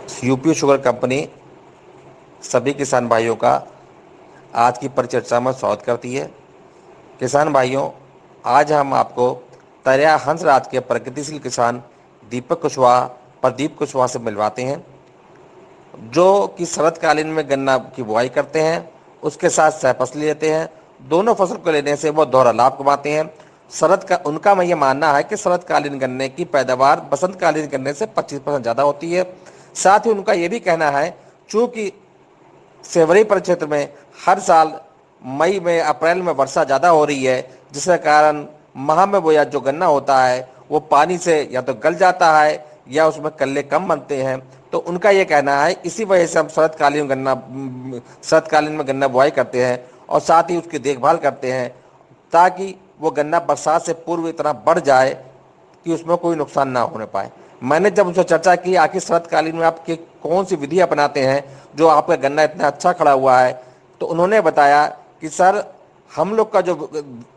UP sugar company सभी किसान भाइयों का आज की परिचर्चा में स्वागत करती है। किसान भाइयों, आज हम आपको तरया हंसराज के प्रगतिशील किसान दीपक कुशवाहा, प्रदीप कुशवाहा से मिलवाते हैं, जो कि शरतकालीन में गन्ना की बुआई करते हैं, उसके साथ सहफसली लेते हैं। दोनों फसल को लेने से वो दोहरा लाभ कमाते हैं। शरद का उनका मैं ये मानना है कि शरतकालीन गन्ने की पैदावार बसंतकालीन गन्ने से 25% ज़्यादा होती है। साथ ही उनका ये भी कहना है, चूँकि सेवरी परिक्षेत्र में हर साल मई में अप्रैल में वर्षा ज़्यादा हो रही है, जिसके कारण माह में बोया जो गन्ना होता है वो पानी से या तो गल जाता है या उसमें कल्ले कम बनते हैं। तो उनका ये कहना है, इसी वजह से हम शरतकालीन में गन्ना बुआई करते हैं और साथ ही उसकी देखभाल करते हैं, ताकि वो गन्ना बरसात से पूर्व इतना बढ़ जाए कि उसमें कोई नुकसान ना होने पाए। मैंने जब उनसे चर्चा की आखिर शरतकालीन में आप कौन सी विधि अपनाते हैं जो आपका गन्ना इतना अच्छा खड़ा हुआ है, तो उन्होंने बताया कि सर, हम लोग का जो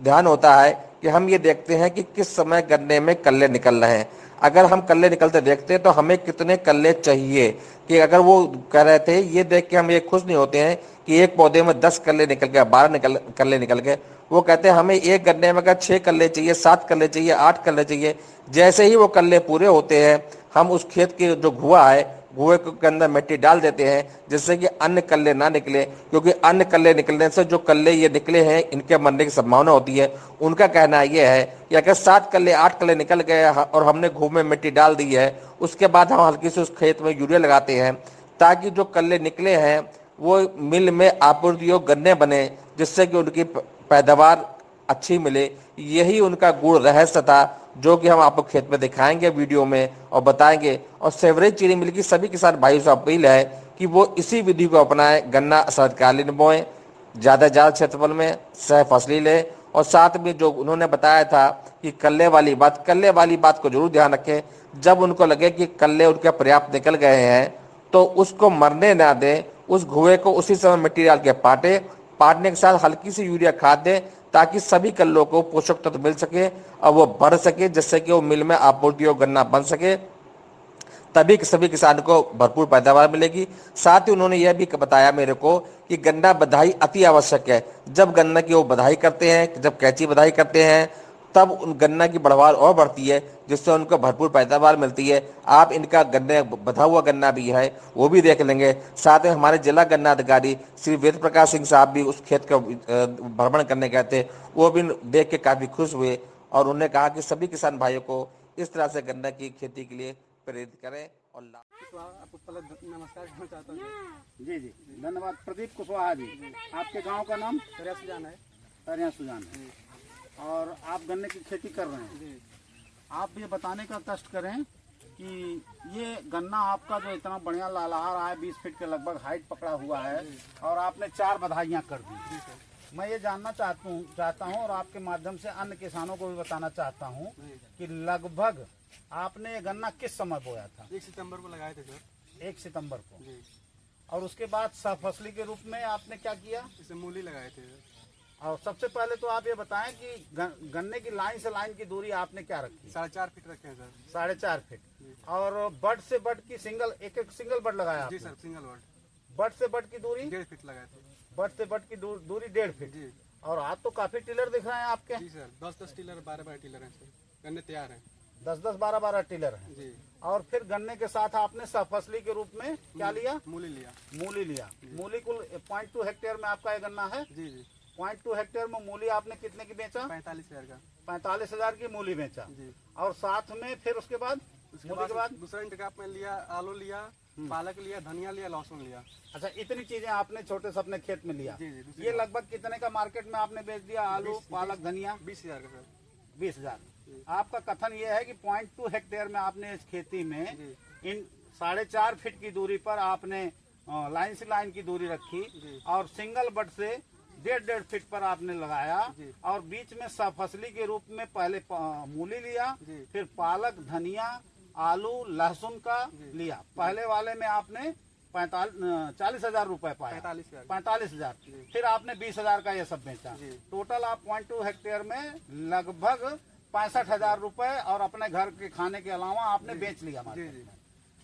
ध्यान होता है कि हम ये देखते हैं कि किस समय गन्ने में कल्ले निकल रहे हैं। अगर हम कल्ले निकलते देखते हैं तो हमें कितने कल्ले चाहिए, कि अगर वो कह रहे थे ये देख के हम ये खुश नहीं होते हैं कि एक पौधे में 10 कल्ले निकल गए, 12 कल्ले निकल गए। वो कहते हैं हमें एक गन्ने में अगर 6 कल्ले चाहिए, 7 कल्ले चाहिए, 8 कल्ले चाहिए। जैसे ही वो कल्ले पूरे होते हैं, हम उस खेत की जो गुआ है, गुए के अंदर मिट्टी डाल देते हैं, जिससे कि अन्य कल्ले ना निकले, क्योंकि अन्य कल्ले निकलने से जो कल्ले ये निकले हैं इनके मरने की संभावना होती है। उनका कहना यह है कि अगर 7 कल्ले 8 कल्ले निकल गए और हमने घू में मिट्टी डाल दी है, उसके बाद हम हल्की से उस खेत में यूरिया लगाते हैं, ताकि जो कल्ले निकले हैं वो मिल में आपूर्ति योग्य गन्ने बने, जिससे कि उनकी पैदावार अच्छी मिले। यही उनका गुण रहस्य था, जो कि हम आपको खेत में दिखाएंगे वीडियो में और बताएंगे। और सेवरेज चीनी मिल की सभी किसान भाइयों से अपील है कि वो इसी विधि को अपनाएं, गन्ना शरतकालीन बोएं, ज़्यादा क्षेत्रफल में सह फसली लें। और साथ में जो उन्होंने बताया था कि कल्ले वाली बात को जरूर ध्यान रखें। जब उनको लगे कि कल्ले उनके पर्याप्त निकल गए हैं तो उसको मरने ना दें, उस घुए को उसी समय मिट्टी डाल के पाटने के साथ हल्की सी यूरिया खाद दें, ताकि सभी कल्लों को पोषक तत्व मिल सके और वो बढ़ सके, जिससे कि वो मिल में आपूर्ति योग्य गन्ना बन सके। तभी सभी किसान को भरपूर पैदावार मिलेगी। साथ ही उन्होंने यह भी बताया मेरे को कि गन्ना बधाई अति आवश्यक है। जब गन्ना की वो बधाई करते हैं, जब कैंची बधाई करते हैं, तब उन गन्ना की बढ़वार और बढ़ती है, जिससे उनको भरपूर पैदावार मिलती है। आप इनका गन्ने बधा हुआ गन्ना भी है वो भी देख लेंगे। साथ में हमारे जिला गन्ना अधिकारी श्री वेद प्रकाश सिंह साहब भी उस खेत का भ्रमण करने गए थे, वो भी देख के काफ़ी खुश हुए और उन्होंने कहा कि सभी किसान भाइयों को इस तरह से गन्ना की खेती के लिए प्रेरित करें और आपको पहले नमस्कार कहना चाहता हूँ। जी जी धन्यवाद। प्रदीप कुशवाहा जी, आपके गांव का नाम? तरया सुजान है। तरया सुजान है। और आप गन्ने की खेती कर रहे हैं जी। आप ये बताने का कष्ट करें कि ये गन्ना आपका जो इतना बढ़िया लहलहा रहा है, 20 फीट के लगभग हाइट पकड़ा हुआ है और आपने 4 बधाइयाँ कर दी। मैं ये जानना चाहता हूँ और आपके माध्यम से अन्य किसानों को भी बताना चाहता हूँ कि लगभग आपने ये गन्ना किस समय बोया था? 1 सितंबर को लगाए थे सर। 1 सितंबर को। जी। और उसके बाद सहफसली के रूप में आपने क्या किया? इसे मूली लगाए थे। और सबसे पहले तो आप ये बताएं कि गन्ने की लाइन से लाइन की दूरी आपने क्या रखी? 4.5 फीट रखे हैं सर। 4.5 फीट। और बड से बड की एक सिंगल बड लगाया? जी सर, सिंगल वर्ड। बड से बड की दूरी 1.5 फीट लगाए थे। बड से बड की दूरी 1.5 फीट। जी। और आज तो काफी टिलर दिख रहे हैं आपके। जी सर, 10-10 टिलर, 12-12 टिलर हैं सर। गन्ने तैयार हैं। 10-10, 12-12 टिलर हैं। जी। और फिर गन्ने के साथ आपने सहफसली के रूप में क्या लिया? मूली लिया। मूली लिया। मूली कुल 0.2 हेक्टेयर में आपका ये गन्ना है। जी जी। 0.2 हेक्टेयर में मूली आपने कितने की बेचा? 45,000 का। 45,000 की मूली बेचा। जी। और साथ में फिर उसके बाद मूली के बाद दूसरा इंतजाम में लिया, आलू लिया, पालक लिया, धनिया लिया, लहसुन लिया। अच्छा, इतनी चीजें आपने छोटे से अपने खेत में लिया। जी जी। ये लगभग कितने का मार्केट में आपने बेच दिया? आलू, पालक, धनिया 20,000 का सर। 20,000। आपका कथन ये है कि 0.2 हेक्टेयर में आपने इस खेती में इन 4.5 फीट की दूरी पर आपने लाइन से लाइन की दूरी रखी और सिंगल बड से 1.5 फीट पर आपने लगाया और बीच में सहफसली के रूप में पहले मूली लिया, फिर पालक, धनिया, आलू, लहसुन का लिया। पहले वाले में आपने 40,000 रुपए पाया। 45,000। फिर आपने 20,000 का ये सब बेचा। टोटल आप 0.2 हेक्टेयर में लगभग 65,000 रुपए और अपने घर के खाने के अलावा आपने बेच लिया मार्केट में।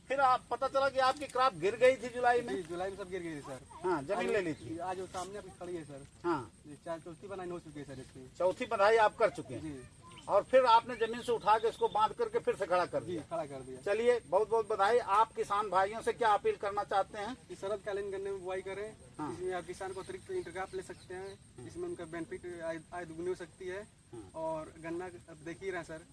फिर आप पता चला कि आपकी क्रॉप गिर गई थी जुलाई में। जी जुलाई में सब गिर गई थी सर। हाँ, जमीन ले ली थी। आज वो सामने अभी खड़ी है सर। हाँ, चौथी बनाई हो चुकी है सर इसकी। चौथी बधाई आप कर चुके हैं जी और फिर आपने जमीन से उठा के इसको बांध करके फिर से खड़ा कर जी दिया। खड़ा कर दिया। चलिए, बहुत बहुत बधाई। आप किसान भाइयों से क्या अपील करना चाहते हैं? कि शरदकालीन गन्ने में बुआई करें। हाँ। इसमें आप किसान को अतिरिक्त इंटरक्रॉप ले सकते हैं। इसमें उनका बेनिफिट आय दुगनी हो सकती है। और गन्ना अब देख ही रहे हैं सर।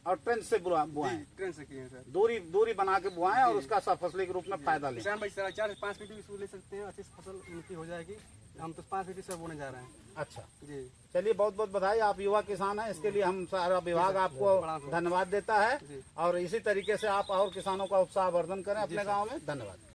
और ट्रेंच से बुआएं, ट्रेन से किए हैं सर। दूरी बना के बुआएं और उसका फसली के रूप में फायदा लें। किसान भाई 4 से 5 फीट भी ले सकते हैं। अच्छी फसल उनकी हो जाएगी। हम तो 5 फीट सब बोने जा रहे हैं। अच्छा, जी चलिए, बहुत बहुत बधाई। आप युवा किसान हैं, इसके लिए हम सारा विभाग आपको धन्यवाद देता है। और इसी तरीके से आप और किसानों का उत्साहवर्धन करें अपने गाँव में। धन्यवाद।